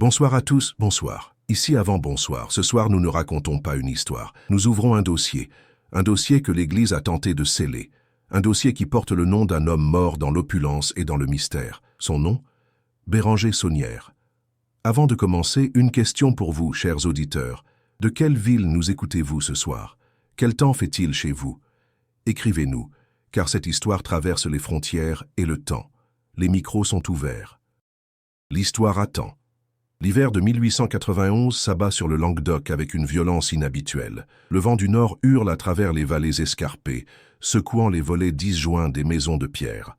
Bonsoir à tous, bonsoir. Ici avant bonsoir, ce soir nous ne racontons pas une histoire. Nous ouvrons un dossier que l'Église a tenté de sceller. Un dossier qui porte le nom d'un homme mort dans l'opulence et dans le mystère. Son nom? Béranger Saunière. Avant de commencer, une question pour vous, chers auditeurs. De quelle ville nous écoutez-vous ce soir? Quel temps fait-il chez vous? Écrivez-nous, car cette histoire traverse les frontières et le temps. Les micros sont ouverts. L'histoire attend. L'hiver de 1891 s'abat sur le Languedoc avec une violence inhabituelle. Le vent du nord hurle à travers les vallées escarpées, secouant les volets disjoints des maisons de pierre.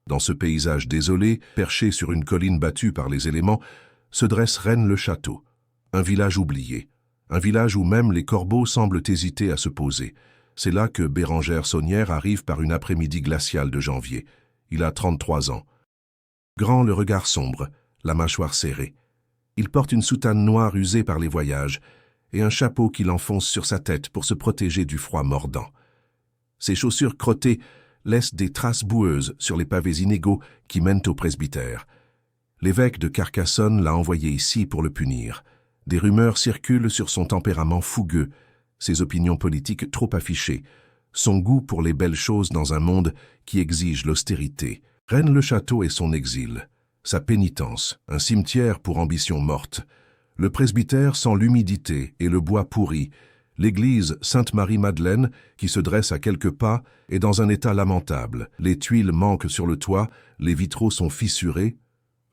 Dans ce paysage désolé, perché sur une colline battue par les éléments, se dresse Rennes-le-Château, un village oublié, un village où même les corbeaux semblent hésiter à se poser. C'est là que Bérangère Saunière arrive par une après-midi glaciale de janvier. Il a 33 ans. Grand, le regard sombre, la mâchoire serrée. Il porte une soutane noire usée par les voyages et un chapeau qu'il enfonce sur sa tête pour se protéger du froid mordant. Ses chaussures crottées laissent des traces boueuses sur les pavés inégaux qui mènent au presbytère. L'évêque de Carcassonne l'a envoyé ici pour le punir. Des rumeurs circulent sur son tempérament fougueux, ses opinions politiques trop affichées, son goût pour les belles choses dans un monde qui exige l'austérité. Rennes-le-Château est son exil. Sa pénitence, un cimetière pour ambition morte. Le presbytère sent l'humidité et le bois pourri. L'église Sainte-Marie-Madeleine, qui se dresse à quelques pas, est dans un état lamentable. Les tuiles manquent sur le toit, les vitraux sont fissurés.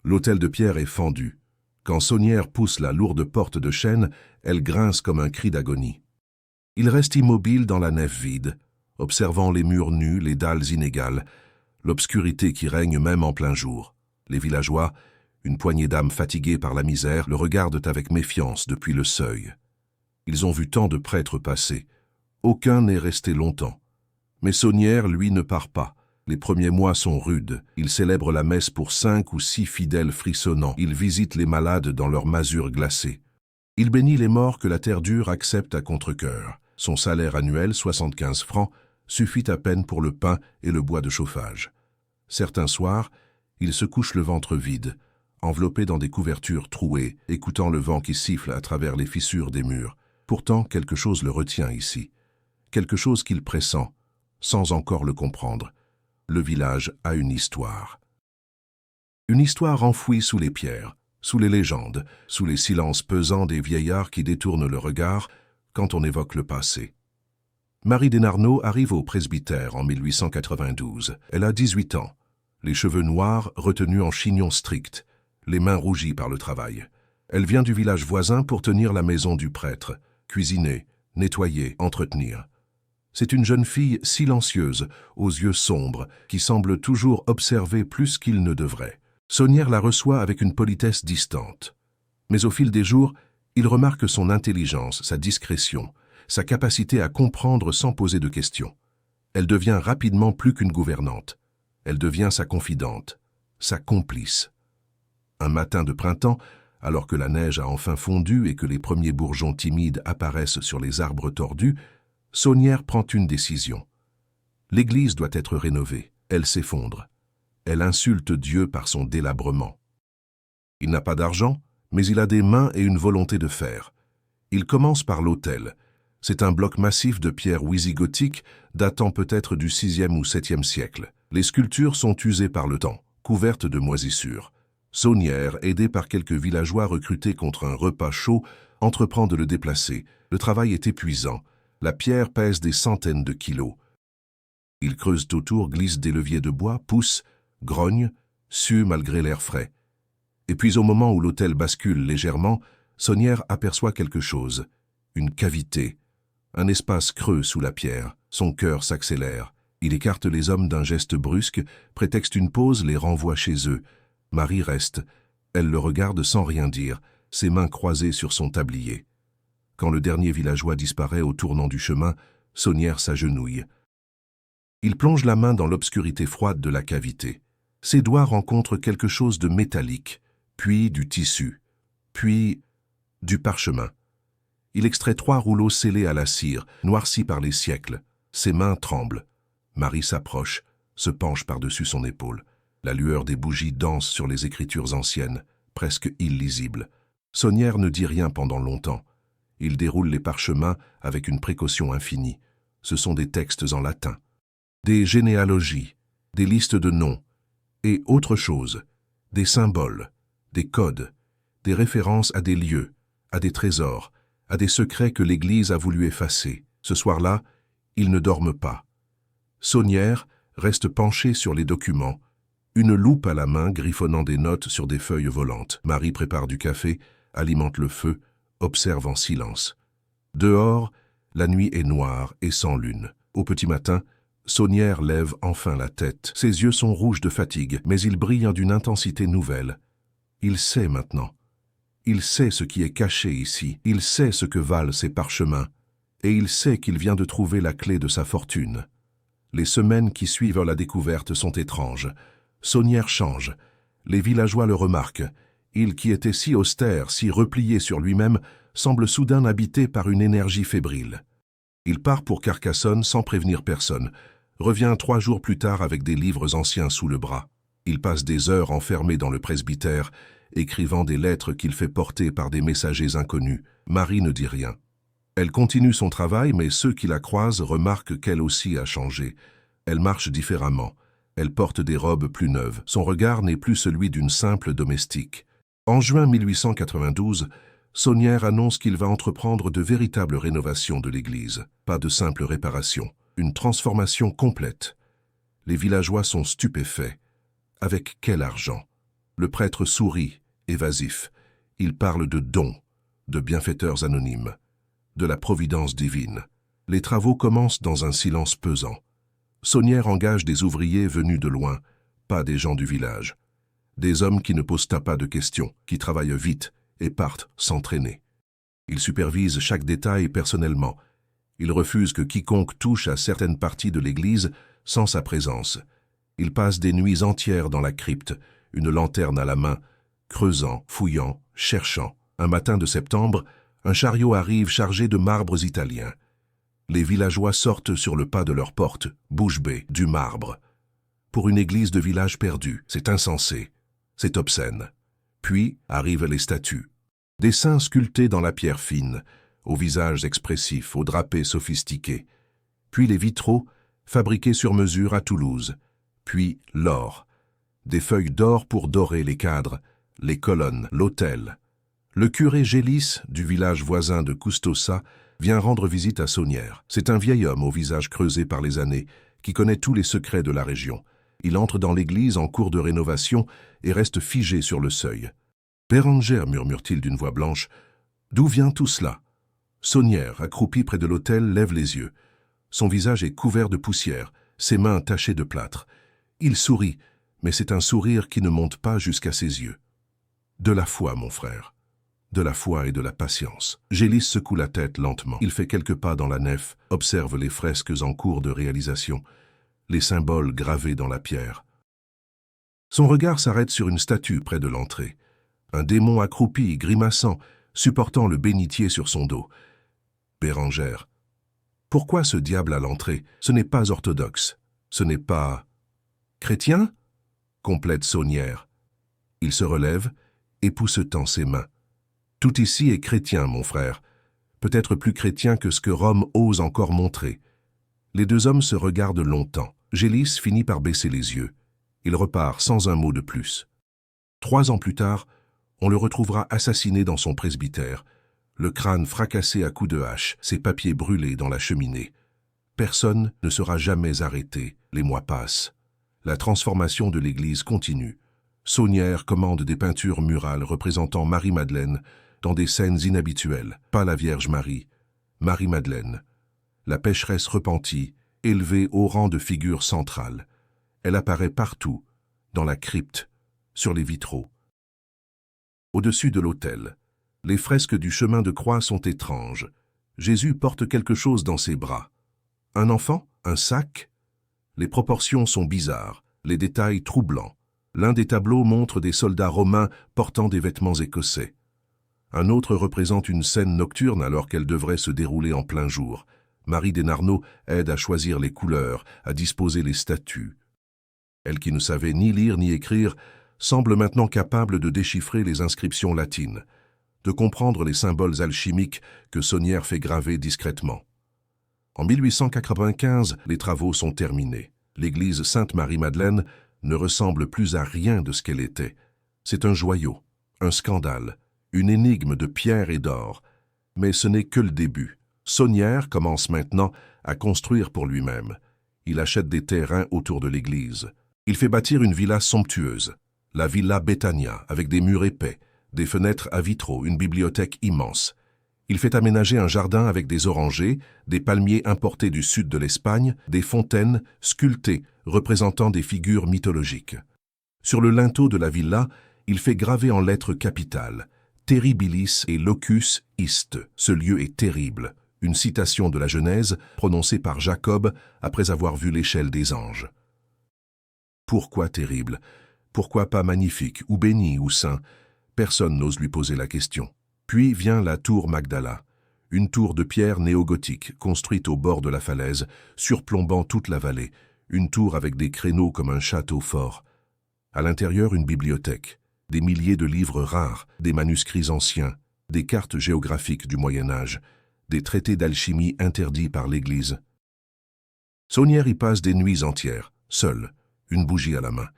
L'autel de pierre est fendu. Quand Saunière pousse la lourde porte de chêne, elle grince comme un cri d'agonie. Il reste immobile dans la nef vide, observant les murs nus, les dalles inégales, l'obscurité qui règne même en plein jour. Les villageois, une poignée d'âmes fatiguées par la misère, le regardent avec méfiance depuis le seuil. Ils ont vu tant de prêtres passer. Aucun n'est resté longtemps. Mais Saunière, lui, ne part pas. Les premiers mois sont rudes. Il célèbre la messe pour 5 ou 6 fidèles frissonnants. Il visite les malades dans leurs masures glacées. Il bénit les morts que la terre dure accepte à contre-cœur. Son salaire annuel, 75 francs, suffit à peine pour le pain et le bois de chauffage. Certains soirs, il se couche le ventre vide, enveloppé dans des couvertures trouées, écoutant le vent qui siffle à travers les fissures des murs. Pourtant, quelque chose le retient ici. Quelque chose qu'il pressent, sans encore le comprendre. Le village a une histoire. Une histoire enfouie sous les pierres, sous les légendes, sous les silences pesants des vieillards qui détournent le regard quand on évoque le passé. Marie Desnarnaud arrive au presbytère en 1892. Elle a 18 ans. Les cheveux noirs retenus en chignon strict, les mains rougies par le travail. Elle vient du village voisin pour tenir la maison du prêtre, cuisiner, nettoyer, entretenir. C'est une jeune fille silencieuse, aux yeux sombres, qui semble toujours observer plus qu'il ne devrait. Saunière la reçoit avec une politesse distante. Mais au fil des jours, il remarque son intelligence, sa discrétion, sa capacité à comprendre sans poser de questions. Elle devient rapidement plus qu'une gouvernante. Elle devient sa confidente, sa complice. Un matin de printemps, alors que la neige a enfin fondu et que les premiers bourgeons timides apparaissent sur les arbres tordus, Saunière prend une décision. L'église doit être rénovée. Elle s'effondre. Elle insulte Dieu par son délabrement. Il n'a pas d'argent, mais il a des mains et une volonté de faire. Il commence par l'autel. C'est un bloc massif de pierre wisigothique datant peut-être du 6e ou 7e siècle. Les sculptures sont usées par le temps, couvertes de moisissures. Saunière, aidée par quelques villageois recrutés contre un repas chaud, entreprend de le déplacer. Le travail est épuisant. La pierre pèse des centaines de kilos. Ils creusent autour, glissent des leviers de bois, poussent, grognent, suent malgré l'air frais. Et puis au moment où l'autel bascule légèrement, Saunière aperçoit quelque chose. Une cavité. Un espace creux sous la pierre. Son cœur s'accélère. Il écarte les hommes d'un geste brusque, prétexte une pause, les renvoie chez eux. Marie reste. Elle le regarde sans rien dire, ses mains croisées sur son tablier. Quand le dernier villageois disparaît au tournant du chemin, Saunière s'agenouille. Il plonge la main dans l'obscurité froide de la cavité. Ses doigts rencontrent quelque chose de métallique, puis du tissu, puis du parchemin. Il extrait 3 rouleaux scellés à la cire, noircis par les siècles. Ses mains tremblent. Marie s'approche, se penche par-dessus son épaule. La lueur des bougies danse sur les écritures anciennes, presque illisibles. Saunière ne dit rien pendant longtemps. Il déroule les parchemins avec une précaution infinie. Ce sont des textes en latin, des généalogies, des listes de noms, et autre chose, des symboles, des codes, des références à des lieux, à des trésors, à des secrets que l'Église a voulu effacer. Ce soir-là, ils ne dorment pas. Saunière reste penchée sur les documents, une loupe à la main griffonnant des notes sur des feuilles volantes. Marie prépare du café, alimente le feu, observe en silence. Dehors, la nuit est noire et sans lune. Au petit matin, Saunière lève enfin la tête. Ses yeux sont rouges de fatigue, mais ils brillent d'une intensité nouvelle. Il sait maintenant. Il sait ce qui est caché ici. Il sait ce que valent ces parchemins. Et il sait qu'il vient de trouver la clé de sa fortune. Les semaines qui suivent la découverte sont étranges. Saunière change. Les villageois le remarquent. Il qui était si austère, si replié sur lui-même, semble soudain habité par une énergie fébrile. Il part pour Carcassonne sans prévenir personne, revient 3 jours plus tard avec des livres anciens sous le bras. Il passe des heures enfermé dans le presbytère, écrivant des lettres qu'il fait porter par des messagers inconnus. Marie ne dit rien. Elle continue son travail, mais ceux qui la croisent remarquent qu'elle aussi a changé. Elle marche différemment. Elle porte des robes plus neuves. Son regard n'est plus celui d'une simple domestique. En juin 1892, Saunière annonce qu'il va entreprendre de véritables rénovations de l'église. Pas de simple réparation, une transformation complète. Les villageois sont stupéfaits. Avec quel argent? Le prêtre sourit, évasif. Il parle de dons, de bienfaiteurs anonymes, de la providence divine. Les travaux commencent dans un silence pesant. Saunière engage des ouvriers venus de loin, pas des gens du village. Des hommes qui ne posent pas de questions, qui travaillent vite et partent sans traîner. Il supervise chaque détail personnellement. Il refuse que quiconque touche à certaines parties de l'église sans sa présence. Il passe des nuits entières dans la crypte, une lanterne à la main, creusant, fouillant, cherchant. Un matin de septembre, un chariot arrive chargé de marbres italiens. Les villageois sortent sur le pas de leur porte, bouche bée, du marbre. Pour une église de village perdue, c'est insensé, c'est obscène. Puis arrivent les statues. Des saints sculptés dans la pierre fine, aux visages expressifs, aux drapés sophistiqués. Puis les vitraux, fabriqués sur mesure à Toulouse. Puis l'or. Des feuilles d'or pour dorer les cadres, les colonnes, l'autel. Le curé Gélis, du village voisin de Custossa, vient rendre visite à Saunière. C'est un vieil homme au visage creusé par les années, qui connaît tous les secrets de la région. Il entre dans l'église en cours de rénovation et reste figé sur le seuil. « Béranger, murmure-t-il d'une voix blanche, d'où vient tout cela ?» Saunière, accroupie près de l'autel, lève les yeux. Son visage est couvert de poussière, ses mains tachées de plâtre. Il sourit, mais c'est un sourire qui ne monte pas jusqu'à ses yeux. « De la foi, mon frère. De la foi et de la patience. » Gélis secoue la tête lentement. Il fait quelques pas dans la nef, observe les fresques en cours de réalisation, les symboles gravés dans la pierre. Son regard s'arrête sur une statue près de l'entrée. Un démon accroupi, grimaçant, supportant le bénitier sur son dos. Bérengère. Pourquoi ce diable à l'entrée? Ce n'est pas orthodoxe. Ce n'est pas... chrétien? Complète Saunière. Il se relève, époussetant ses mains. Tout ici est chrétien, mon frère. Peut-être plus chrétien que ce que Rome ose encore montrer. Les deux hommes se regardent longtemps. Gélis finit par baisser les yeux. Il repart sans un mot de plus. 3 ans plus tard, on le retrouvera assassiné dans son presbytère, le crâne fracassé à coups de hache, ses papiers brûlés dans la cheminée. Personne ne sera jamais arrêté. Les mois passent. La transformation de l'église continue. Saunière commande des peintures murales représentant Marie-Madeleine dans des scènes inhabituelles. Pas la Vierge Marie, Marie-Madeleine. La pécheresse repentie, élevée au rang de figure centrale. Elle apparaît partout, dans la crypte, sur les vitraux. Au-dessus de l'autel, les fresques du chemin de croix sont étranges. Jésus porte quelque chose dans ses bras. Un enfant? Un sac? Les proportions sont bizarres, les détails troublants. L'un des tableaux montre des soldats romains portant des vêtements écossais. Un autre représente une scène nocturne alors qu'elle devrait se dérouler en plein jour. Marie Desnarnaud aide à choisir les couleurs, à disposer les statues. Elle qui ne savait ni lire ni écrire, semble maintenant capable de déchiffrer les inscriptions latines. de comprendre les symboles alchimiques que Saunière fait graver discrètement. En 1895, les travaux sont terminés. L'église Sainte-Marie-Madeleine ne ressemble plus à rien de ce qu'elle était. C'est un joyau, un scandale, une énigme de pierre et d'or. Mais ce n'est que le début. Saunière commence maintenant à construire pour lui-même. Il achète des terrains autour de l'église. Il fait bâtir une villa somptueuse, la Villa Betania, avec des murs épais, des fenêtres à vitraux, une bibliothèque immense. Il fait aménager un jardin avec des orangers, des palmiers importés du sud de l'Espagne, des fontaines sculptées représentant des figures mythologiques. Sur le linteau de la villa, il fait graver en lettres capitales « Terribilis et locus ist ». Ce lieu est terrible, une citation de la Genèse prononcée par Jacob après avoir vu l'échelle des anges. Pourquoi terrible? Pourquoi pas magnifique, ou béni, ou saint? Personne n'ose lui poser la question. Puis vient la tour Magdala, une tour de pierre néogothique construite au bord de la falaise, surplombant toute la vallée, une tour avec des créneaux comme un château fort. À l'intérieur, une bibliothèque, des milliers de livres rares, des manuscrits anciens, des cartes géographiques du Moyen-Âge, des traités d'alchimie interdits par l'Église. Saunière y passe des nuits entières, seul, une bougie à la main.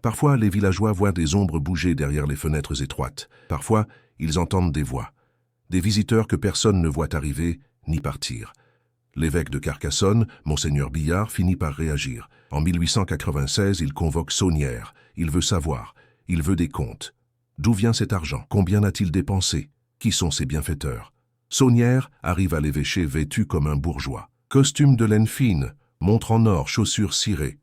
Parfois, les villageois voient des ombres bouger derrière les fenêtres étroites. Parfois, ils entendent des voix. Des visiteurs que personne ne voit arriver ni partir. L'évêque de Carcassonne, Monseigneur Billard, finit par réagir. En 1896, il convoque Saunière. Il veut savoir. Il veut des comptes. D'où vient cet argent? Combien a-t-il dépensé? Qui sont ses bienfaiteurs? Saunière arrive à l'évêché vêtu comme un bourgeois. Costume de laine fine, montre en or, chaussures cirées.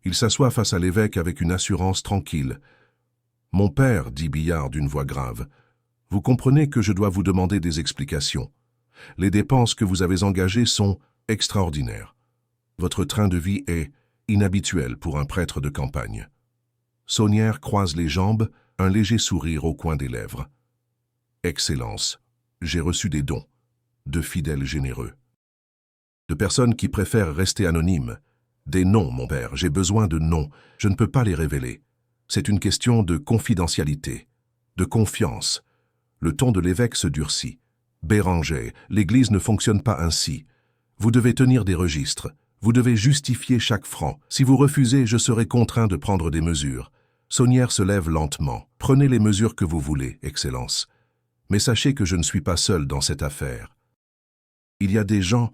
Il s'assoit face à l'évêque avec une assurance tranquille. « Mon père, dit Billard d'une voix grave, vous comprenez que je dois vous demander des explications. Les dépenses que vous avez engagées sont extraordinaires. Votre train de vie est inhabituel pour un prêtre de campagne. » Saunière croise les jambes, un léger sourire au coin des lèvres. « Excellence, j'ai reçu des dons, de fidèles généreux. De personnes qui préfèrent rester anonymes. Des noms, mon père, j'ai besoin de noms, je ne peux pas les révéler. C'est une question de confidentialité, de confiance. » Le ton de l'évêque se durcit. « Béranger, l'Église ne fonctionne pas ainsi. Vous devez tenir des registres, vous devez justifier chaque franc. Si vous refusez, je serai contraint de prendre des mesures. » Saunière se lève lentement. « Prenez les mesures que vous voulez, Excellence. Mais sachez que je ne suis pas seul dans cette affaire. Il y a des gens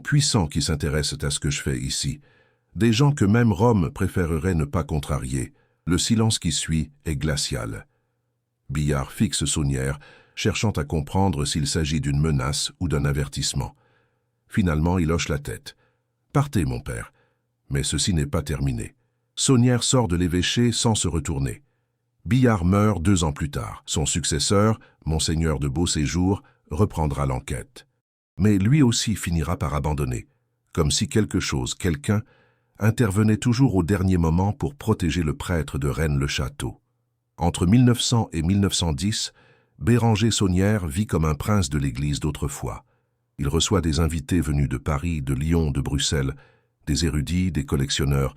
puissants qui s'intéressent à ce que je fais ici, des gens que même Rome préférerait ne pas contrarier. » Le silence qui suit est glacial. Billard fixe Saunière, cherchant à comprendre s'il s'agit d'une menace ou d'un avertissement. Finalement, il hoche la tête. « Partez, mon père. » Mais ceci n'est pas terminé. Saunière sort de l'évêché sans se retourner. Billard meurt 2 ans plus tard. Son successeur, Monseigneur de Beauséjour, reprendra l'enquête. Mais lui aussi finira par abandonner, comme si quelqu'un, intervenait toujours au dernier moment pour protéger le prêtre de Rennes-le-Château. Entre 1900 et 1910, Béranger Saunière vit comme un prince de l'Église d'autrefois. Il reçoit des invités venus de Paris, de Lyon, de Bruxelles, des érudits, des collectionneurs,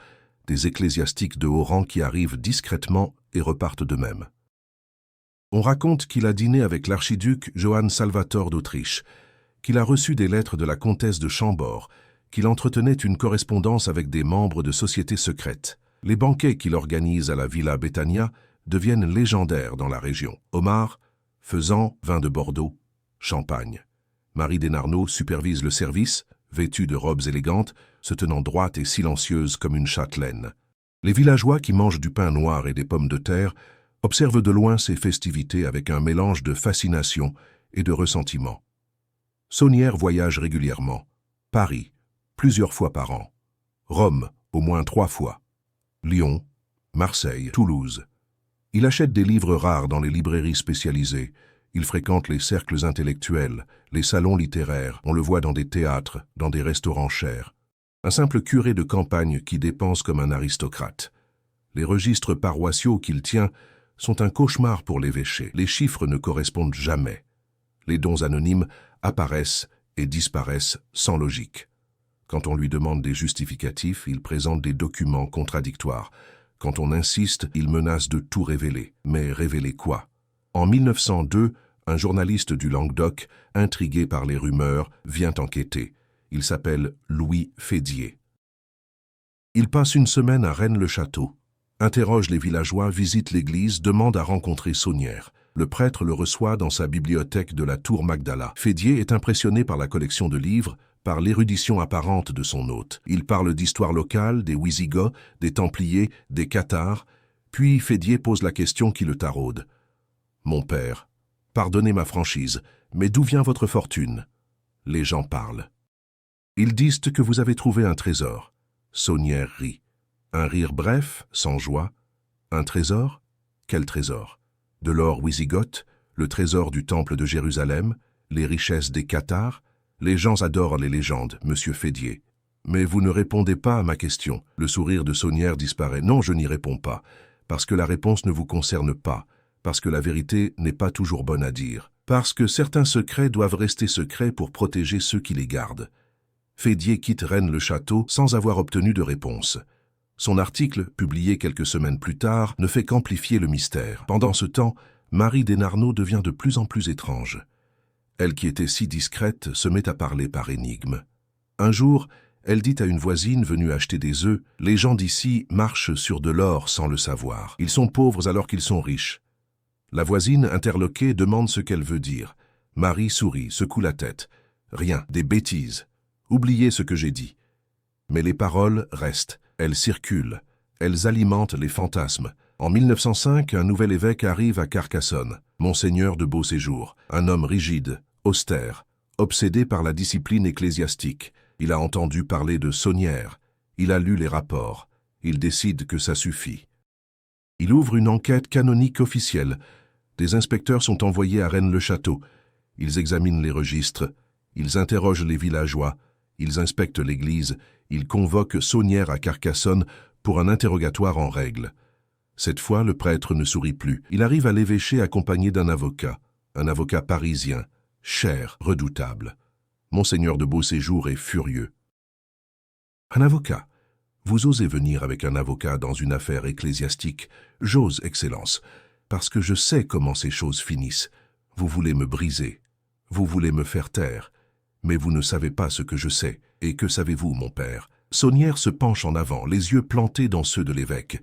des ecclésiastiques de haut rang qui arrivent discrètement et repartent d'eux-mêmes. On raconte qu'il a dîné avec l'archiduc Johann Salvator d'Autriche, qu'il a reçu des lettres de la comtesse de Chambord, qu'il entretenait une correspondance avec des membres de sociétés secrètes. Les banquets qu'il organise à la Villa Betania deviennent légendaires dans la région. Homard, faisan, vin de Bordeaux, champagne. Marie Desnarnaud supervise le service, vêtue de robes élégantes, se tenant droite et silencieuse comme une châtelaine. Les villageois qui mangent du pain noir et des pommes de terre observent de loin ces festivités avec un mélange de fascination et de ressentiment. Saunière voyage régulièrement. Paris, plusieurs fois par an. Rome, au moins 3 fois. Lyon, Marseille, Toulouse. Il achète des livres rares dans les librairies spécialisées. Il fréquente les cercles intellectuels, les salons littéraires. On le voit dans des théâtres, dans des restaurants chers. Un simple curé de campagne qui dépense comme un aristocrate. Les registres paroissiaux qu'il tient sont un cauchemar pour l'évêché. Les chiffres ne correspondent jamais. Les dons anonymes apparaissent et disparaissent sans logique. Quand on lui demande des justificatifs, il présente des documents contradictoires. Quand on insiste, il menace de tout révéler. Mais révéler quoi? En 1902, un journaliste du Languedoc, intrigué par les rumeurs, vient enquêter. Il s'appelle Louis Fédier. Il passe une semaine à Rennes-le-Château, interroge les villageois, visite l'église, demande à rencontrer Saunière. Le prêtre le reçoit dans sa bibliothèque de la Tour Magdala. Fédier est impressionné par la collection de livres, par l'érudition apparente de son hôte. Il parle d'histoire locale, des Wisigoths, des Templiers, des Cathares, puis Fédier pose la question qui le taraude. « Mon père, pardonnez ma franchise, mais d'où vient votre fortune ?» Les gens parlent. Ils disent que vous avez trouvé un trésor. Saunière rit. Un rire bref, sans joie. Un trésor? Quel trésor? De l'or wisigoth, le trésor du temple de Jérusalem, les richesses des Cathares. Les gens adorent les légendes, monsieur Fédier. Mais vous ne répondez pas à ma question. Le sourire de Saunière disparaît. Non, je n'y réponds pas, parce que la réponse ne vous concerne pas, parce que la vérité n'est pas toujours bonne à dire, parce que certains secrets doivent rester secrets pour protéger ceux qui les gardent. Fédier quitte Rennes-le-Château sans avoir obtenu de réponse. Son article, publié quelques semaines plus tard, ne fait qu'amplifier le mystère. Pendant ce temps, Marie Desnarnaud devient de plus en plus étrange. Elle qui était si discrète se met à parler par énigme. Un jour, elle dit à une voisine venue acheter des œufs, « Les gens d'ici marchent sur de l'or sans le savoir. Ils sont pauvres alors qu'ils sont riches. » La voisine, interloquée, demande ce qu'elle veut dire. Marie sourit, secoue la tête. « Rien, des bêtises. Oubliez ce que j'ai dit. » Mais les paroles restent, elles circulent, elles alimentent les fantasmes. En 1905, un nouvel évêque arrive à Carcassonne, Monseigneur de Beauséjour, un homme rigide, austère, obsédé par la discipline ecclésiastique. Il a entendu parler de Saunière, il a lu les rapports, il décide que ça suffit. Il ouvre une enquête canonique officielle. Des inspecteurs sont envoyés à Rennes-le-Château. Ils examinent les registres, ils interrogent les villageois, ils inspectent l'église, ils convoquent Saunière à Carcassonne pour un interrogatoire en règle. Cette fois, le prêtre ne sourit plus. Il arrive à l'évêché accompagné d'un avocat parisien, cher, redoutable. Monseigneur de Beauséjour est furieux. Un avocat? Vous osez venir avec un avocat dans une affaire ecclésiastique? J'ose, Excellence, parce que je sais comment ces choses finissent. Vous voulez me briser, vous voulez me faire taire, mais vous ne savez pas ce que je sais. Et que savez-vous, mon père? Saunière se penche en avant, les yeux plantés dans ceux de l'évêque.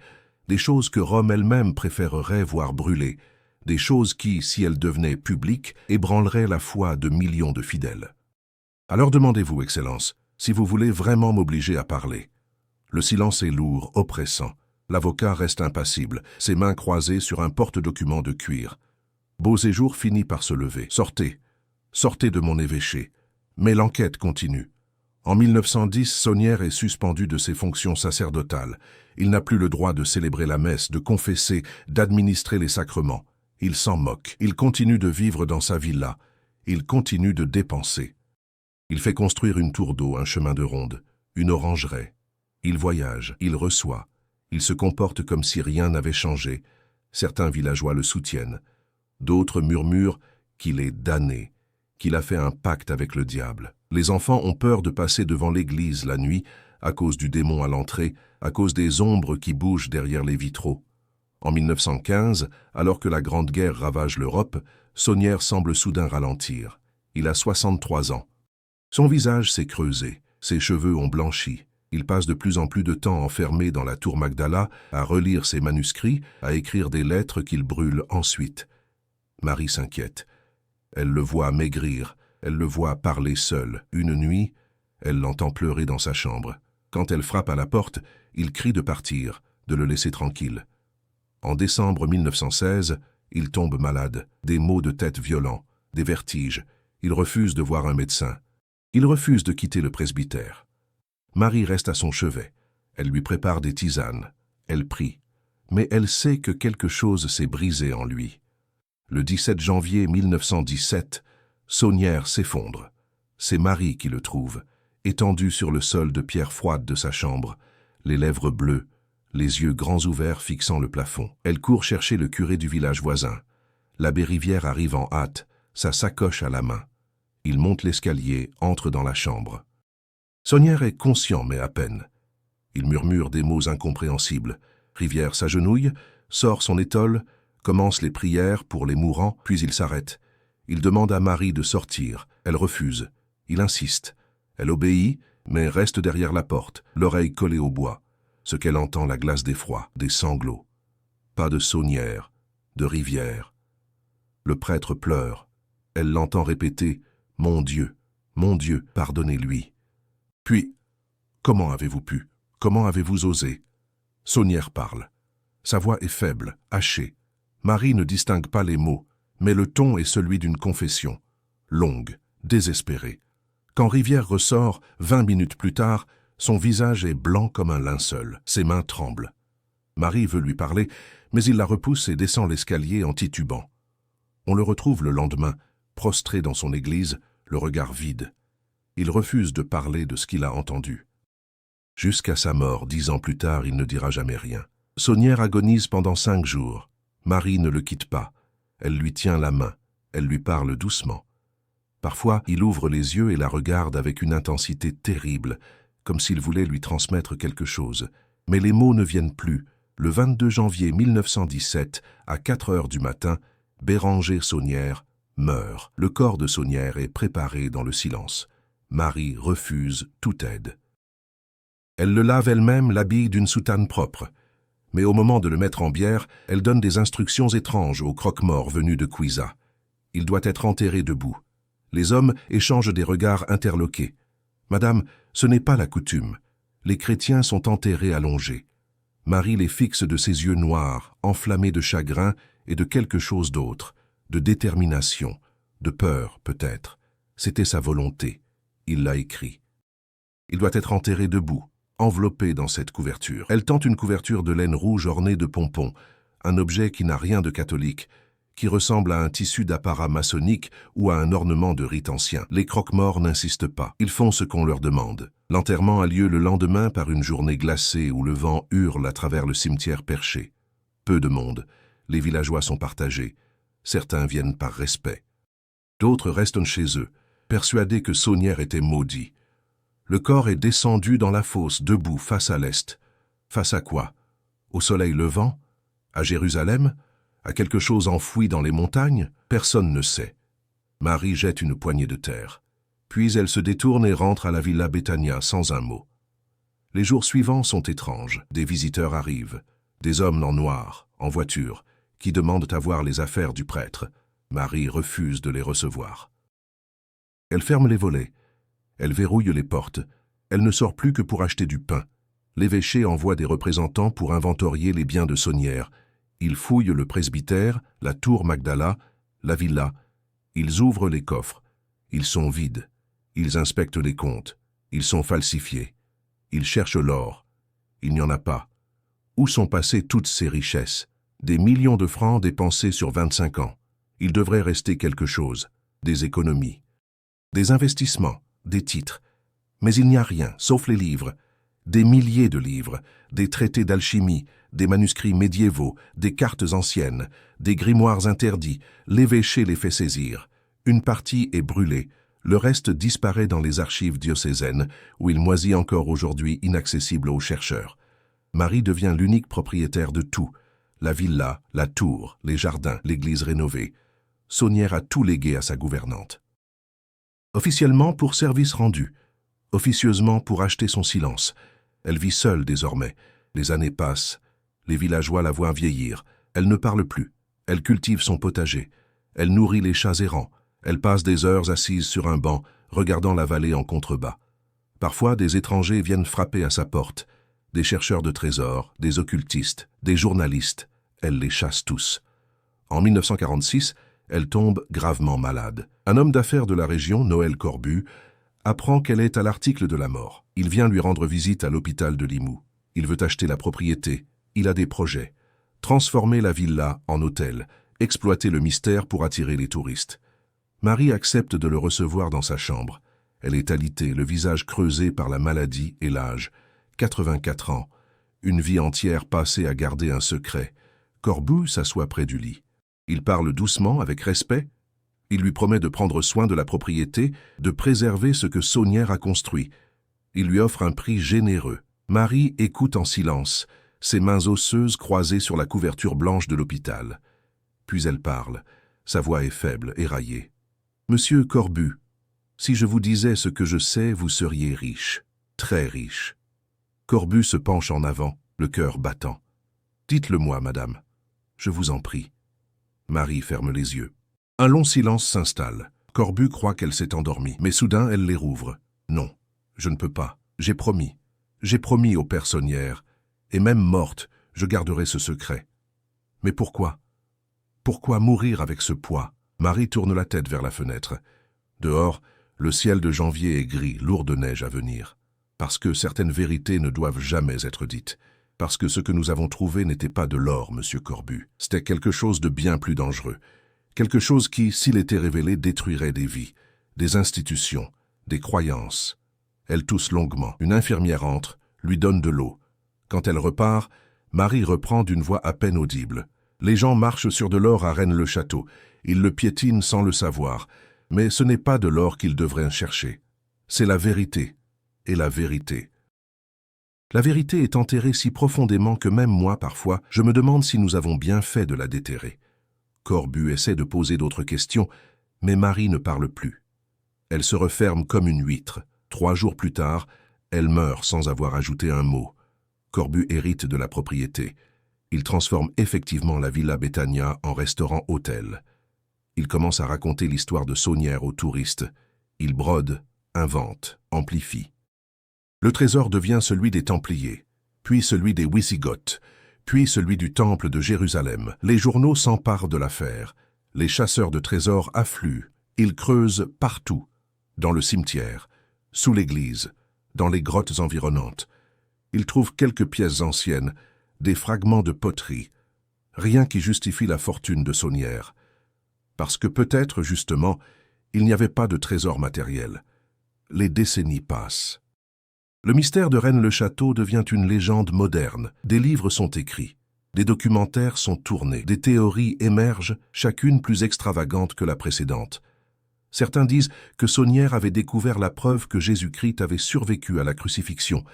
Des choses que Rome elle-même préférerait voir brûler, des choses qui, si elles devenaient publiques, ébranleraient la foi de millions de fidèles. Alors demandez-vous, Excellence, si vous voulez vraiment m'obliger à parler. Le silence est lourd, oppressant. L'avocat reste impassible, ses mains croisées sur un porte-document de cuir. Beauséjour finit par se lever. Sortez, sortez de mon évêché. Mais l'enquête continue. En 1910, Saunière est suspendu de ses fonctions sacerdotales. Il n'a plus le droit de célébrer la messe, de confesser, d'administrer les sacrements. Il s'en moque. Il continue de vivre dans sa villa. Il continue de dépenser. Il fait construire une tour d'eau, un chemin de ronde, une orangeraie. Il voyage, il reçoit. Il se comporte comme si rien n'avait changé. Certains villageois le soutiennent. D'autres murmurent qu'il est damné, qu'il a fait un pacte avec le diable. Les enfants ont peur de passer devant l'église la nuit à cause du démon à l'entrée, à cause des ombres qui bougent derrière les vitraux. En 1915, alors que la Grande Guerre ravage l'Europe, Saunière semble soudain ralentir. Il a 63 ans. Son visage s'est creusé, ses cheveux ont blanchi. Il passe de plus en plus de temps enfermé dans la tour Magdala, à relire ses manuscrits, à écrire des lettres qu'il brûle ensuite. Marie s'inquiète. Elle le voit maigrir, elle le voit parler seul. Une nuit, elle l'entend pleurer dans sa chambre. Quand elle frappe à la porte, il crie de partir, de le laisser tranquille. En décembre 1916, il tombe malade, des maux de tête violents, des vertiges. Il refuse de voir un médecin. Il refuse de quitter le presbytère. Marie reste à son chevet. Elle lui prépare des tisanes. Elle prie. Mais elle sait que quelque chose s'est brisé en lui. Le 17 janvier 1917, Saunière s'effondre. C'est Marie qui le trouve, étendu sur le sol de pierre froide de sa chambre, les lèvres bleues, les yeux grands ouverts fixant le plafond. Elle court chercher le curé du village voisin. L'abbé Rivière arrive en hâte, sa sacoche à la main. Il monte l'escalier, entre dans la chambre. Saunière est conscient, mais à peine. Il murmure des mots incompréhensibles. Rivière s'agenouille, sort son étole, commence les prières pour les mourants, puis il s'arrête. Il demande à Marie de sortir. Elle refuse. Il insiste. Elle obéit, mais reste derrière la porte, l'oreille collée au bois. Ce qu'elle entend, la glace d'effroi, des sanglots. Pas de saunière, de rivière. Le prêtre pleure. Elle l'entend répéter « Mon Dieu, pardonnez-lui ». Puis, « Comment avez-vous pu? Comment avez-vous osé ?» Saunière parle. Sa voix est faible, hachée. Marie ne distingue pas les mots, mais le ton est celui d'une confession, longue, désespérée. Quand Rivière ressort, 20 minutes plus tard, son visage est blanc comme un linceul, ses mains tremblent. Marie veut lui parler, mais il la repousse et descend l'escalier en titubant. On le retrouve le lendemain, prostré dans son église, le regard vide. Il refuse de parler de ce qu'il a entendu. Jusqu'à sa mort, 10 ans plus tard, il ne dira jamais rien. Saunière agonise pendant 5 jours. Marie ne le quitte pas. Elle lui tient la main. Elle lui parle doucement. Parfois, il ouvre les yeux et la regarde avec une intensité terrible, comme s'il voulait lui transmettre quelque chose. Mais les mots ne viennent plus. Le 22 janvier 1917, à 4 heures du matin, Béranger Saunière meurt. Le corps de Saunière est préparé dans le silence. Marie refuse toute aide. Elle le lave elle-même, l'habille d'une soutane propre. Mais au moment de le mettre en bière, elle donne des instructions étranges au croque-mort venu de Cuisa. Il doit être enterré debout. Les hommes échangent des regards interloqués. « Madame, ce n'est pas la coutume. Les chrétiens sont enterrés allongés. » Marie les fixe de ses yeux noirs, enflammés de chagrin et de quelque chose d'autre, de détermination, de peur peut-être. C'était sa volonté. Il l'a écrit. Il doit être enterré debout, enveloppé dans cette couverture. Elle tente une couverture de laine rouge ornée de pompons, un objet qui n'a rien de catholique, qui ressemble à un tissu d'apparat maçonnique ou à un ornement de rite ancien. Les croque-morts n'insistent pas. Ils font ce qu'on leur demande. L'enterrement a lieu le lendemain par une journée glacée où le vent hurle à travers le cimetière perché. Peu de monde. Les villageois sont partagés. Certains viennent par respect. D'autres restent chez eux, persuadés que Saunière était maudit. Le corps est descendu dans la fosse, debout, face à l'est. Face à quoi? Au soleil levant? À Jérusalem? À quelque chose enfoui dans les montagnes? Personne ne sait. Marie jette une poignée de terre. Puis elle se détourne et rentre à la villa Betania sans un mot. Les jours suivants sont étranges. Des visiteurs arrivent. Des hommes en noir, en voiture, qui demandent à voir les affaires du prêtre. Marie refuse de les recevoir. Elle ferme les volets. Elle verrouille les portes. Elle ne sort plus que pour acheter du pain. L'évêché envoie des représentants pour inventorier les biens de Saunière. Ils fouillent le presbytère, la tour Magdala, la villa. Ils ouvrent les coffres. Ils sont vides. Ils inspectent les comptes. Ils sont falsifiés. Ils cherchent l'or. Il n'y en a pas. Où sont passées toutes ces richesses? Des millions de francs dépensés sur 25 ans. Il devrait rester quelque chose. Des économies. Des investissements. Des titres. Mais il n'y a rien, sauf les livres. Des milliers de livres, des traités d'alchimie, des manuscrits médiévaux, des cartes anciennes, des grimoires interdits. L'évêché les fait saisir. Une partie est brûlée. Le reste disparaît dans les archives diocésaines, où il moisit encore aujourd'hui inaccessible aux chercheurs. Marie devient l'unique propriétaire de tout. La villa, la tour, les jardins, l'église rénovée. Saunière a tout légué à sa gouvernante. Officiellement pour service rendu. Officieusement pour acheter son silence. Elle vit seule désormais. Les années passent. Les villageois la voient vieillir. Elle ne parle plus. Elle cultive son potager. Elle nourrit les chats errants. Elle passe des heures assise sur un banc, regardant la vallée en contrebas. Parfois, des étrangers viennent frapper à sa porte. Des chercheurs de trésors, des occultistes, des journalistes. Elle les chasse tous. En 1946, elle tombe gravement malade. Un homme d'affaires de la région, Noël Corbu, apprend qu'elle est à l'article de la mort. Il vient lui rendre visite à l'hôpital de Limoux. Il veut acheter la propriété. Il a des projets. Transformer la villa en hôtel, exploiter le mystère pour attirer les touristes. Marie accepte de le recevoir dans sa chambre. Elle est alitée, le visage creusé par la maladie et l'âge. 84 ans. Une vie entière passée à garder un secret. Corbu s'assoit près du lit. Il parle doucement, avec respect. Il lui promet de prendre soin de la propriété, de préserver ce que Saunière a construit. Il lui offre un prix généreux. Marie écoute en silence, ses mains osseuses croisées sur la couverture blanche de l'hôpital. Puis elle parle. Sa voix est faible, éraillée. « Monsieur Corbu, si je vous disais ce que je sais, vous seriez riche, très riche. » Corbu se penche en avant, le cœur battant. « Dites-le-moi, madame. Je vous en prie. » Marie ferme les yeux. Un long silence s'installe. Corbu croit qu'elle s'est endormie, mais soudain elle les rouvre. « Non, je ne peux pas. J'ai promis. J'ai promis au père Saunière. Et même morte, je garderai ce secret. Mais pourquoi? Pourquoi mourir avec ce poids ?» Marie tourne la tête vers la fenêtre. Dehors, le ciel de janvier est gris, lourd de neige à venir. Parce que certaines vérités ne doivent jamais être dites. Parce que ce que nous avons trouvé n'était pas de l'or, monsieur Corbu. C'était quelque chose de bien plus dangereux. Quelque chose qui, s'il était révélé, détruirait des vies, des institutions, des croyances. Elle tousse longuement. Une infirmière entre, lui donne de l'eau. Quand elle repart, Marie reprend d'une voix à peine audible. Les gens marchent sur de l'or à Rennes-le-Château. Ils le piétinent sans le savoir. Mais ce n'est pas de l'or qu'ils devraient chercher. C'est la vérité. Et la vérité. La vérité est enterrée si profondément que même moi, parfois, je me demande si nous avons bien fait de la déterrer. Corbu essaie de poser d'autres questions, mais Marie ne parle plus. Elle se referme comme une huître. 3 jours plus tard, elle meurt sans avoir ajouté un mot. Corbu hérite de la propriété. Il transforme effectivement la Villa Betania en restaurant-hôtel. Il commence à raconter l'histoire de Saunière aux touristes. Il brode, invente, amplifie. Le trésor devient celui des Templiers, puis celui des Wisigoths, puis celui du Temple de Jérusalem. Les journaux s'emparent de l'affaire. Les chasseurs de trésors affluent. Ils creusent partout, dans le cimetière, sous l'église, dans les grottes environnantes. Ils trouvent quelques pièces anciennes, des fragments de poterie, rien qui justifie la fortune de Saunière. Parce que peut-être, justement, il n'y avait pas de trésor matériel. Les décennies passent. Le mystère de Rennes-le-Château devient une légende moderne. Des livres sont écrits, des documentaires sont tournés, des théories émergent, chacune plus extravagante que la précédente. Certains disent que Saunière avait découvert la preuve que Jésus-Christ avait survécu à la crucifixion,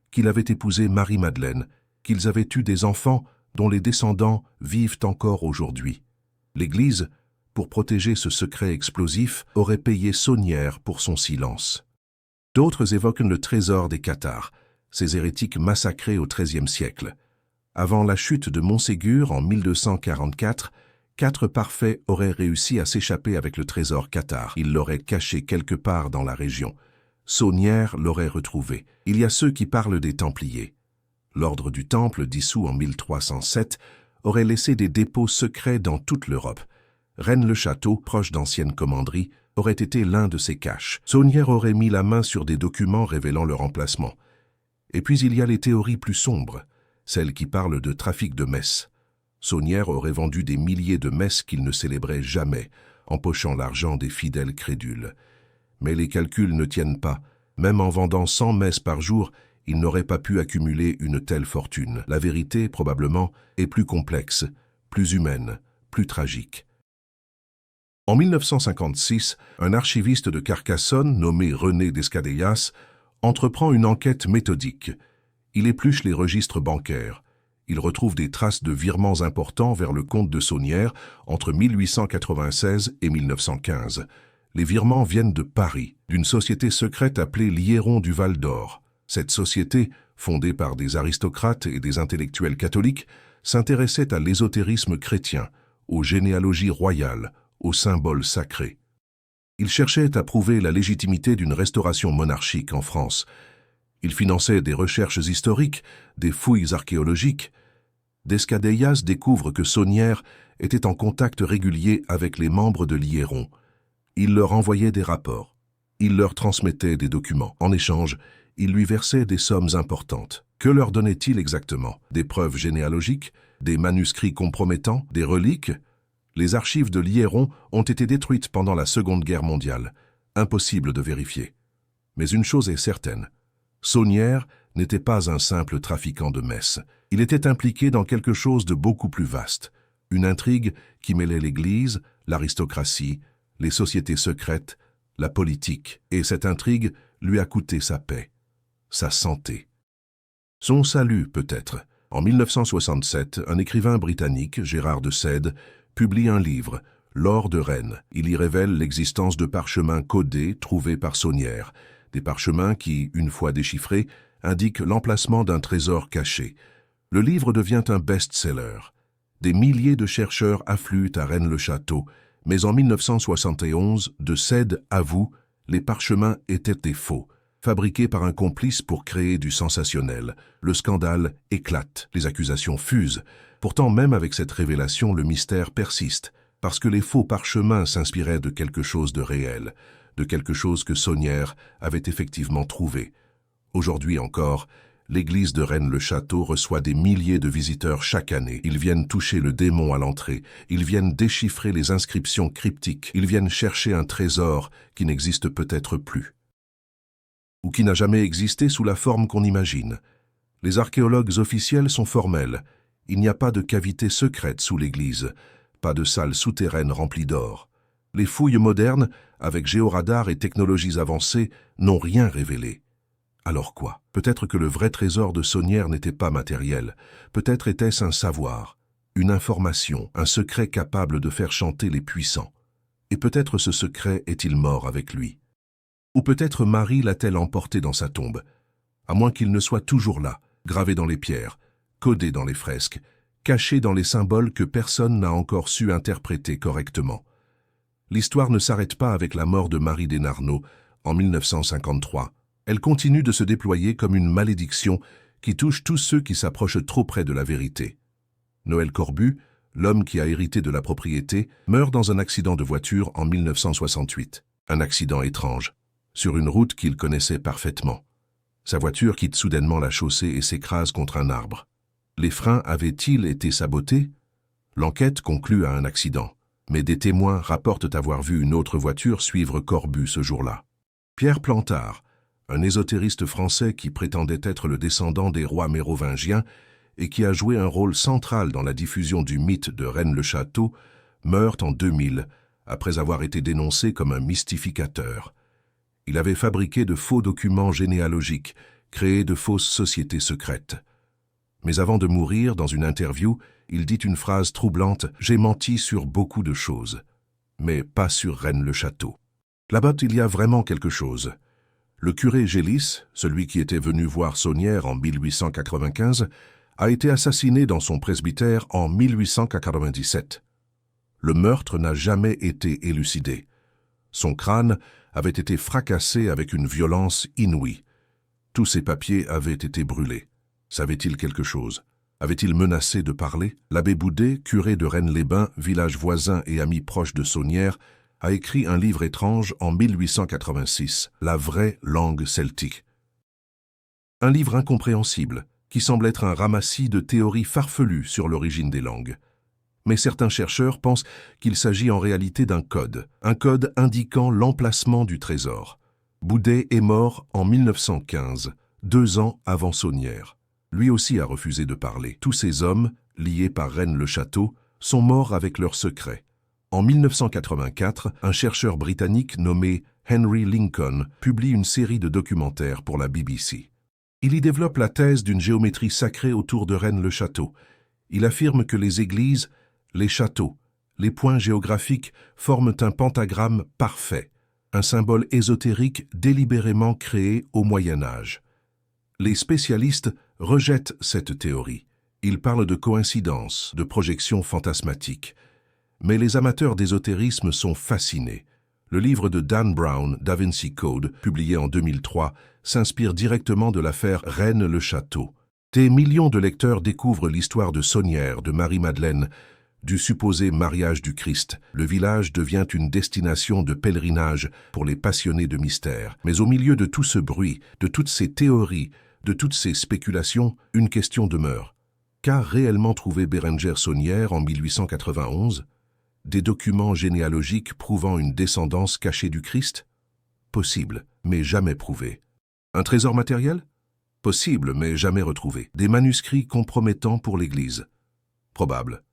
qu'il avait épousé Marie-Madeleine, qu'ils avaient eu des enfants dont les descendants vivent encore aujourd'hui. L'Église, pour protéger ce secret explosif, aurait payé Saunière pour son silence. D'autres évoquent le trésor des Cathares, ces hérétiques massacrés au XIIIe siècle. Avant la chute de Montségur en 1244, 4 parfaits auraient réussi à s'échapper avec le trésor cathare. Ils l'auraient caché quelque part dans la région. Saunière l'aurait retrouvé. Il y a ceux qui parlent des Templiers. L'ordre du Temple, dissous en 1307, aurait laissé des dépôts secrets dans toute l'Europe. Rennes-le-Château, proche d'anciennes commanderies, aurait été l'un de ces caches. Saunière aurait mis la main sur des documents révélant leur emplacement. Et puis il y a les théories plus sombres, celles qui parlent de trafic de messes. Saunière aurait vendu des milliers de messes qu'il ne célébrait jamais, empochant l'argent des fidèles crédules. Mais les calculs ne tiennent pas. Même en vendant 100 messes par jour, il n'aurait pas pu accumuler une telle fortune. La vérité, probablement, est plus complexe, plus humaine, plus tragique. En 1956, un archiviste de Carcassonne, nommé René Descadellas, entreprend une enquête méthodique. Il épluche les registres bancaires. Il retrouve des traces de virements importants vers le compte de Saunière entre 1896 et 1915. Les virements viennent de Paris, d'une société secrète appelée Liéron du Val d'Or. Cette société, fondée par des aristocrates et des intellectuels catholiques, s'intéressait à l'ésotérisme chrétien, aux généalogies royales, aux symboles sacrés. Il cherchait à prouver la légitimité d'une restauration monarchique en France. Il finançait des recherches historiques, des fouilles archéologiques. Descadellas découvre que Saunière était en contact régulier avec les membres de Liéron. Il leur envoyait des rapports. Il leur transmettait des documents. En échange, il lui versait des sommes importantes. Que leur donnait-il exactement? Des preuves généalogiques? Des manuscrits compromettants? Des reliques? Les archives de Liéron ont été détruites pendant la Seconde Guerre mondiale. Impossible de vérifier. Mais une chose est certaine. Saunière n'était pas un simple trafiquant de messes. Il était impliqué dans quelque chose de beaucoup plus vaste. Une intrigue qui mêlait l'Église, l'aristocratie, les sociétés secrètes, la politique. Et cette intrigue lui a coûté sa paix, sa santé. Son salut, peut-être. En 1967, un écrivain britannique, Gérard de Sède, publie un livre, L'or de Rennes. Il y révèle l'existence de parchemins codés trouvés par Saunière, des parchemins qui, une fois déchiffrés, indiquent l'emplacement d'un trésor caché. Le livre devient un best-seller. Des milliers de chercheurs affluent à Rennes-le-Château, mais en 1971, de Cède avoue, les parchemins étaient des faux, fabriqués par un complice pour créer du sensationnel. Le scandale éclate, les accusations fusent. Pourtant, même avec cette révélation, le mystère persiste, parce que les faux parchemins s'inspiraient de quelque chose de réel, de quelque chose que Saunière avait effectivement trouvé. Aujourd'hui encore, l'église de Rennes-le-Château reçoit des milliers de visiteurs chaque année. Ils viennent toucher le démon à l'entrée, ils viennent déchiffrer les inscriptions cryptiques, ils viennent chercher un trésor qui n'existe peut-être plus, ou qui n'a jamais existé sous la forme qu'on imagine. Les archéologues officiels sont formels. Il n'y a pas de cavité secrète sous l'église, pas de salle souterraine remplie d'or. Les fouilles modernes, avec géoradar et technologies avancées, n'ont rien révélé. Alors quoi? Peut-être que le vrai trésor de Saunière n'était pas matériel. Peut-être était-ce un savoir, une information, un secret capable de faire chanter les puissants. Et peut-être ce secret est-il mort avec lui. Ou peut-être Marie l'a-t-elle emporté dans sa tombe, à moins qu'il ne soit toujours là, gravé dans les pierres, codé dans les fresques, caché dans les symboles que personne n'a encore su interpréter correctement. L'histoire ne s'arrête pas avec la mort de Marie Desnarnaud en 1953. Elle continue de se déployer comme une malédiction qui touche tous ceux qui s'approchent trop près de la vérité. Noël Corbu, l'homme qui a hérité de la propriété, meurt dans un accident de voiture en 1968. Un accident étrange, sur une route qu'il connaissait parfaitement. Sa voiture quitte soudainement la chaussée et s'écrase contre un arbre. Les freins avaient-ils été sabotés? L'enquête conclut à un accident, mais des témoins rapportent avoir vu une autre voiture suivre Corbu ce jour-là. Pierre Plantard, un ésotériste français qui prétendait être le descendant des rois mérovingiens et qui a joué un rôle central dans la diffusion du mythe de Rennes-le-Château, meurt en 2000, après avoir été dénoncé comme un mystificateur. Il avait fabriqué de faux documents généalogiques, créé de fausses sociétés secrètes. Mais avant de mourir, dans une interview, il dit une phrase troublante « J'ai menti sur beaucoup de choses, mais pas sur Rennes-le-Château ». Là-bas, il y a vraiment quelque chose. Le curé Gélis, celui qui était venu voir Saunière en 1895, a été assassiné dans son presbytère en 1897. Le meurtre n'a jamais été élucidé. Son crâne avait été fracassé avec une violence inouïe. Tous ses papiers avaient été brûlés. Savait-il quelque chose? Avait-il menacé de parler? L'abbé Boudet, curé de Rennes-les-Bains, village voisin et ami proche de Saunière, a écrit un livre étrange en 1886, La vraie langue celtique. Un livre incompréhensible, qui semble être un ramassis de théories farfelues sur l'origine des langues. Mais certains chercheurs pensent qu'il s'agit en réalité d'un code, un code indiquant l'emplacement du trésor. Boudet est mort en 1915, 2 ans avant Saunière. Lui aussi a refusé de parler. Tous ces hommes, liés par Rennes-le-Château, sont morts avec leurs secrets. En 1984, un chercheur britannique nommé Henry Lincoln publie une série de documentaires pour la BBC. Il y développe la thèse d'une géométrie sacrée autour de Rennes-le-Château. Il affirme que les églises, les châteaux, les points géographiques forment un pentagramme parfait, un symbole ésotérique délibérément créé au Moyen Âge. Les spécialistes rejettent cette théorie. Ils parlent de coïncidence, de projection fantasmatique. Mais les amateurs d'ésotérisme sont fascinés. Le livre de Dan Brown, Da Vinci Code, publié en 2003, s'inspire directement de l'affaire Rennes-le-Château. Des millions de lecteurs découvrent l'histoire de Saunière, de Marie-Madeleine, du supposé mariage du Christ. Le village devient une destination de pèlerinage pour les passionnés de mystère. Mais au milieu de tout ce bruit, de toutes ces théories, de toutes ces spéculations, une question demeure. Qu'a réellement trouvé Bérenger Saunière en 1891 ? Des documents généalogiques prouvant une descendance cachée du Christ? Possible, mais jamais prouvé. Un trésor matériel? Possible, mais jamais retrouvé. Des manuscrits compromettants pour l'Église? Probable.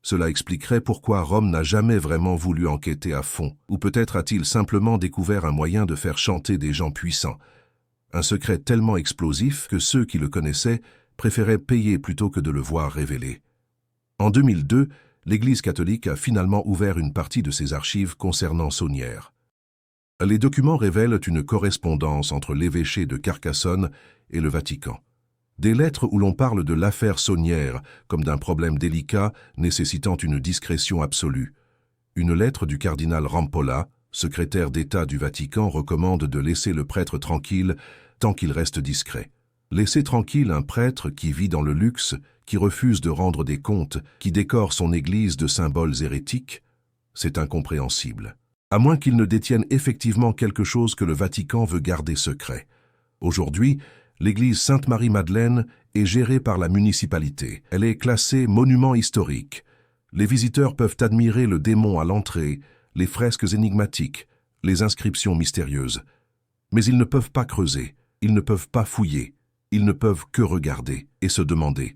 Cela expliquerait pourquoi Rome n'a jamais vraiment voulu enquêter à fond, ou peut-être a-t-il simplement découvert un moyen de faire chanter des gens puissants. Un secret tellement explosif que ceux qui le connaissaient préféraient payer plutôt que de le voir révélé. En 2002, l'Église catholique a finalement ouvert une partie de ses archives concernant Saunière. Les documents révèlent une correspondance entre l'évêché de Carcassonne et le Vatican. Des lettres où l'on parle de l'affaire Saunière comme d'un problème délicat nécessitant une discrétion absolue. Une lettre du cardinal Rampolla, secrétaire d'État du Vatican, recommande de laisser le prêtre tranquille tant qu'il reste discret. Laisser tranquille un prêtre qui vit dans le luxe, qui refuse de rendre des comptes, qui décore son église de symboles hérétiques, c'est incompréhensible. À moins qu'il ne détienne effectivement quelque chose que le Vatican veut garder secret. Aujourd'hui, l'église Sainte-Marie-Madeleine est gérée par la municipalité. Elle est classée monument historique. Les visiteurs peuvent admirer le démon à l'entrée, les fresques énigmatiques, les inscriptions mystérieuses. Mais ils ne peuvent pas creuser, ils ne peuvent pas fouiller, ils ne peuvent que regarder et se demander.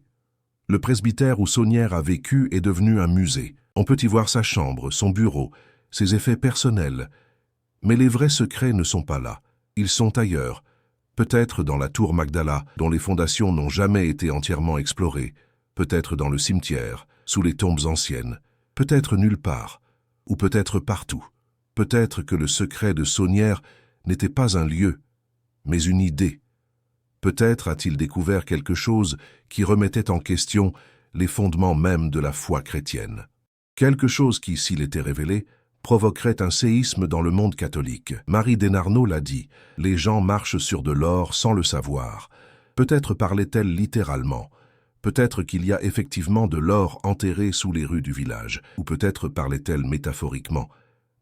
Le presbytère où Saunière a vécu est devenu un musée. On peut y voir sa chambre, son bureau, ses effets personnels. Mais les vrais secrets ne sont pas là. Ils sont ailleurs. Peut-être dans la tour Magdala, dont les fondations n'ont jamais été entièrement explorées. Peut-être dans le cimetière, sous les tombes anciennes. Peut-être nulle part. Ou peut-être partout. Peut-être que le secret de Saunière n'était pas un lieu, mais une idée. Peut-être a-t-il découvert quelque chose qui remettait en question les fondements mêmes de la foi chrétienne. Quelque chose qui, s'il était révélé, provoquerait un séisme dans le monde catholique. Marie Desnarnaud l'a dit, les gens marchent sur de l'or sans le savoir. Peut-être parlait-elle littéralement. Peut-être qu'il y a effectivement de l'or enterré sous les rues du village. Ou peut-être parlait-elle métaphoriquement.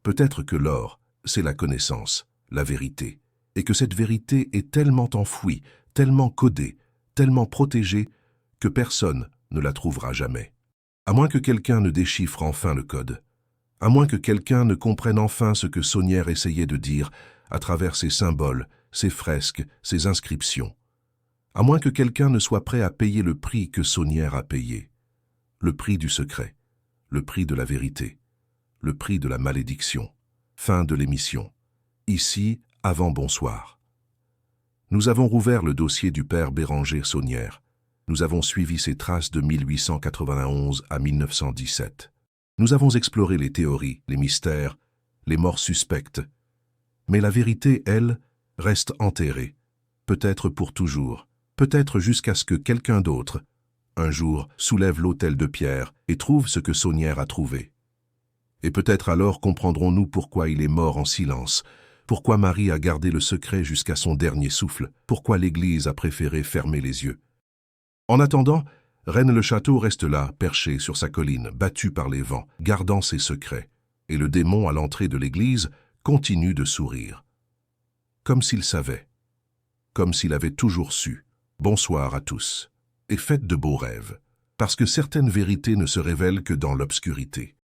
Peut-être que l'or, c'est la connaissance, la vérité. Et que cette vérité est tellement enfouie, tellement codée, tellement protégée, que personne ne la trouvera jamais. À moins que quelqu'un ne déchiffre enfin le code. À moins que quelqu'un ne comprenne enfin ce que Saunière essayait de dire à travers ses symboles, ses fresques, ses inscriptions. À moins que quelqu'un ne soit prêt à payer le prix que Saunière a payé. Le prix du secret, le prix de la vérité, le prix de la malédiction. Fin de l'émission. Ici, avant bonsoir. Nous avons rouvert le dossier du père Béranger Saunière. Nous avons suivi ses traces de 1891 à 1917. Nous avons exploré les théories, les mystères, les morts suspectes. Mais la vérité, elle, reste enterrée. Peut-être pour toujours, peut-être jusqu'à ce que quelqu'un d'autre, un jour, soulève l'autel de pierre et trouve ce que Saunière a trouvé. Et peut-être alors comprendrons-nous pourquoi il est mort en silence, pourquoi Marie a gardé le secret jusqu'à son dernier souffle, pourquoi l'Église a préféré fermer les yeux. En attendant, Rennes-le-Château reste là, perché sur sa colline, battu par les vents, gardant ses secrets, et le démon à l'entrée de l'église continue de sourire. Comme s'il savait, comme s'il avait toujours su. Bonsoir à tous, et faites de beaux rêves, parce que certaines vérités ne se révèlent que dans l'obscurité.